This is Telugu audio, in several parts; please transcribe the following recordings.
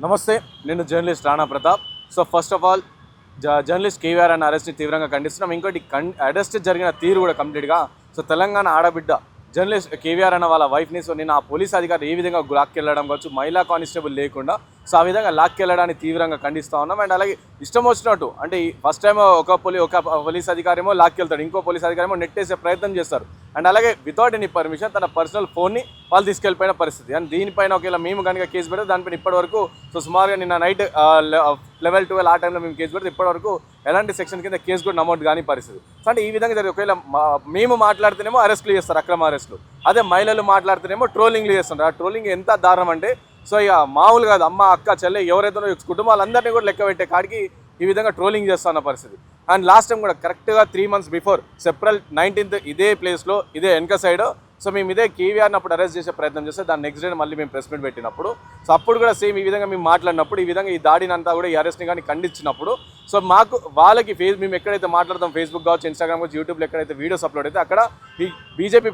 నమస్తే, నేను journalist Rana Pratap. So first of all journalist KVR అన్న అరెస్ట్ని తీవ్రంగా ఖండిస్తున్నాం. ఇంకోటి అరెస్ట్ జరిగిన తీరు కూడా కంప్లీట్గా సో తెలంగాణ ఆడబిడ్డ జర్నలిస్ట్ కేవీఆర్ అన్న వాళ్ళ వైఫ్ని సో నేను ఆ పోలీస్ అధికారి ఏ విధంగా లాక్కెళ్ళడం కావచ్చు, మహిళా కానిస్టేబుల్ లేకుండా సో ఆ విధంగా లాక్కెళ్ళడాన్ని తీవ్రంగా ఖండిస్తూ ఉన్నాం. అండ్ అలాగే ఇష్టం వచ్చినట్టు అంటే ఫస్ట్ టైం ఒక పోలీస్ అధికారి ఏమో లాక్కెళ్తాడు, ఇంకో పోలీస్ అధికారి ఏమో నెట్టేసే ప్రయత్నం చేస్తారు. అండ్ అలాగే వితౌట్ ఎనీ పర్మిషన్ తన పర్సనల్ ఫోన్ని వాళ్ళు తీసుకెళ్ళిపోయిన పరిస్థితి. అండ్ దీనిపైన ఒకవేళ మేము కనుక కేసు పెడితే దానిపైన ఇప్పటివరకు సో సుమారుగా నిన్న నైట్ 11-12 ఆ టైంలో మేము కేసు పెడితే ఇప్పటివరకు ఎలాంటి సెక్షన్ కింద కేసు కూడా నమోదు కానీ పరిస్థితి. సో అంటే ఈ విధంగా జరిగి ఒకవేళ మేము మాట్లాడితేనేమో అరెస్టులు చేస్తారు, అక్రమ అరెస్టులు. అదే మహిళలు మాట్లాడితేనేమో ట్రోలింగ్లు చేస్తుంటారు. ఆ ట్రోలింగ్ ఎంత దారుణం అంటే సో ఇక మామూలు కాదు, అమ్మ అక్క చెల్లె ఎవరైతే కుటుంబాలందరినీ కూడా లెక్క పెట్టే కాడికి ఈ విధంగా ట్రోలింగ్ చేస్తున్న పరిస్థితి. అండ్ లాస్ట్ టైం కూడా కరెక్ట్గా 3 months బిఫోర్ ఏప్రిల్ 19th ఇదే ప్లేస్లో ఇదే వెనక సైడ్ సో మేము ఇదే కేవీఆర్ని అప్పుడు అరెస్ట్ చేసే ప్రయత్నం చేస్తే దాని నెక్స్ట్ డే మళ్ళీ మేము ప్రెస్ మీట్ పెట్టినప్పుడు సో అప్పుడు కూడా సేమ్ ఈ విధంగా మేము మాట్లాడినప్పుడు ఈ విధంగా ఈ దాడిని అంతా కూడా ఈ అరెస్ట్ని కానీ ఖండించినప్పుడు సో మాకు వాళ్ళకి మేము ఎక్కడైతే మాట్లాడతాం ఫేస్బుక్ కావచ్చు, ఇన్స్టాగ్రామ్ కావచ్చు, యూట్యూబ్లో ఎక్కడైతే వీడియోస్ అప్లోడ్ అయితే అక్కడ ఈ బీజేపీ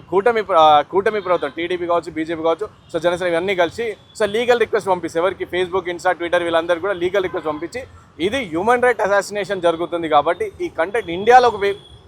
కూటమి ప్రభుత్వం టీడీపీ కావచ్చు, బీజేపీ కావచ్చు, సో జనసేన ఇవన్నీ కలిసి సో లీగల్ రిక్వెస్ట్ పంపిస్తే ఎవరికి ఫేస్బుక్, ఇన్స్టా, ట్విట్టర్ వీళ్ళందరూ కూడా లీగల్ రిక్వెస్ట్ పంపించి ఇది హ్యూమన్ రైట్ అసాసినేషన్ జరుగుతుంది కాబట్టి ఈ కంటెంట్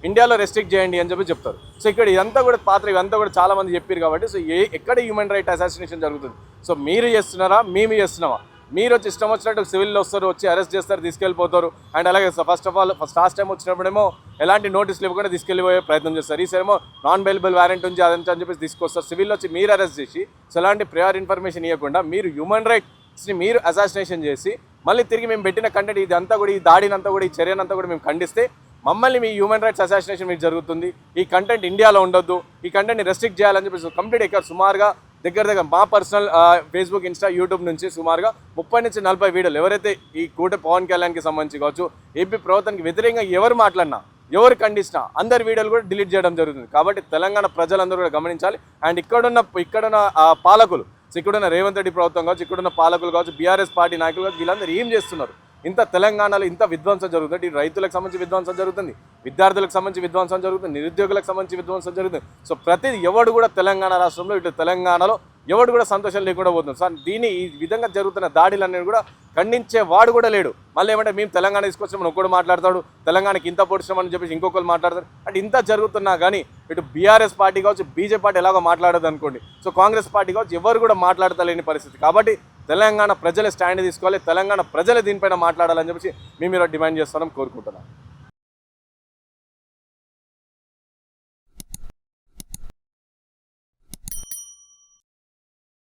ఇండియాలో రెస్ట్రిక్ట్ చేయండి అని చెప్తారు. సో ఇక్కడ ఇదంతా కూడా ఇవంతా కూడా చాలా మంది చెప్పారు కాబట్టి సో ఎక్కడ హ్యూమన్ రైట్ అసాసినేషన్ జరుగుతుంది? సో మీరు చేస్తున్నారా, మేము చేస్తున్నామా? మీరు వచ్చి ఇష్టం వచ్చినట్టు సివిల్లో వస్తారు, వచ్చి అరెస్ట్ చేస్తారు, తీసుకెళ్ళిపోతారు. అండ్ అలాగే first of all last time వచ్చినప్పుడేమో ఎలాంటి నోటీసులు ఇవ్వకుండా తీసుకెళ్ళిపోయే ప్రయత్నం చేస్తారు. ఈసారేమో నాన్ బెయిలబుల్ వారెంట్ ఉంది అదంతా అని చెప్పేసి తీసుకొస్తారు. సివిల్లో వచ్చి మీరు అరెస్ట్ చేసి సో ఎలాంటి ప్రయర్ ఇన్ఫర్మేషన్ ఇవ్వకుండా మీరు హ్యూమన్ రైట్స్ని మీరు అసాసినేషన్ చేసి మళ్ళీ తిరిగి మేము పెట్టిన కంటెంట్ ఇదంతా కూడా ఈ దాడినంతా కూడా ఈ చర్యనంతా కూడా మేము ఖండిస్తే మమ్మల్ని మీ హ్యూమన్ రైట్స్ అసాసినేషన్ మీకు జరుగుతుంది, ఈ కంటెంట్ ఇండియాలో ఉండొద్దు, ఈ కంటెంట్ని రెస్ట్రిక్ట్ చేయాలని చెప్పేసి కంప్లీట్ ఎక్కడ సుమారుగా దగ్గర మా పర్సనల్ ఫేస్బుక్, ఇన్స్టా, యూట్యూబ్ నుంచి సుమారుగా 30 నుంచి 40 వీడియోలు ఎవరైతే ఈ పవన్ కళ్యాణ్కి సంబంధించి కావచ్చు, ఏపీ ప్రభుత్వానికి వ్యతిరేకంగా ఎవరు మాట్లాడినా ఎవరు ఖండించినా అందరి వీడియోలు కూడా డిలీట్ చేయడం జరుగుతుంది. కాబట్టి తెలంగాణ ప్రజలందరూ కూడా గమనించాలి. అండ్ ఇక్కడున్న పాలకులు ఇక్కడున్న రేవంత్ రెడ్డి ప్రభుత్వం కావచ్చు, ఇక్కడున్న పాలకులు కావచ్చు, బీఆర్ఎస్ పార్టీ నాయకులు కావచ్చు, వీళ్ళందరూ ఏం చేస్తున్నారు? ఇంత తెలంగాణలో ఇంత విధ్వంసం జరుగుతుంది. రైతులకు సంబంధించి విధ్వంసం జరుగుతుంది, విద్యార్థులకు సంబంధించి విధ్వంసం జరుగుతుంది, నిరుద్యోగులకు సంబంధించి విధ్వంసం జరుగుతుంది. సో ప్రతిది ఎవడు కూడా తెలంగాణ రాష్ట్రంలో ఇటు తెలంగాణలో ఎవడు కూడా సంతోషం లేకుండా పోతుంది. సో దీన్ని ఈ విధంగా జరుగుతున్న దాడులన్నీ కూడా ఖండించే వాడు కూడా లేడు. మళ్ళీ ఏమంటే మేము తెలంగాణ తీసుకొచ్చామని ఒకడు మాట్లాడతాడు, తెలంగాణకి ఇంత పొడిచామని చెప్పేసి ఇంకొకరు మాట్లాడతారు. అంటే ఇంత జరుగుతున్నా కానీ ఇటు బీఆర్ఎస్ పార్టీ కావచ్చు, బీజేపీ పార్టీ ఎలాగో మాట్లాడదు అనుకోండి, సో కాంగ్రెస్ పార్టీ కావచ్చు ఎవరు కూడా మాట్లాడతలేని పరిస్థితి. కాబట్టి తెలంగాణ ప్రజలే స్టాండ్ తీసుకోవాలి, తెలంగాణ ప్రజలే దీనిపైన మాట్లాడాలని చెప్పేసి మేము డిమాండ్ చేస్తామని కోరుకుంటున్నాం.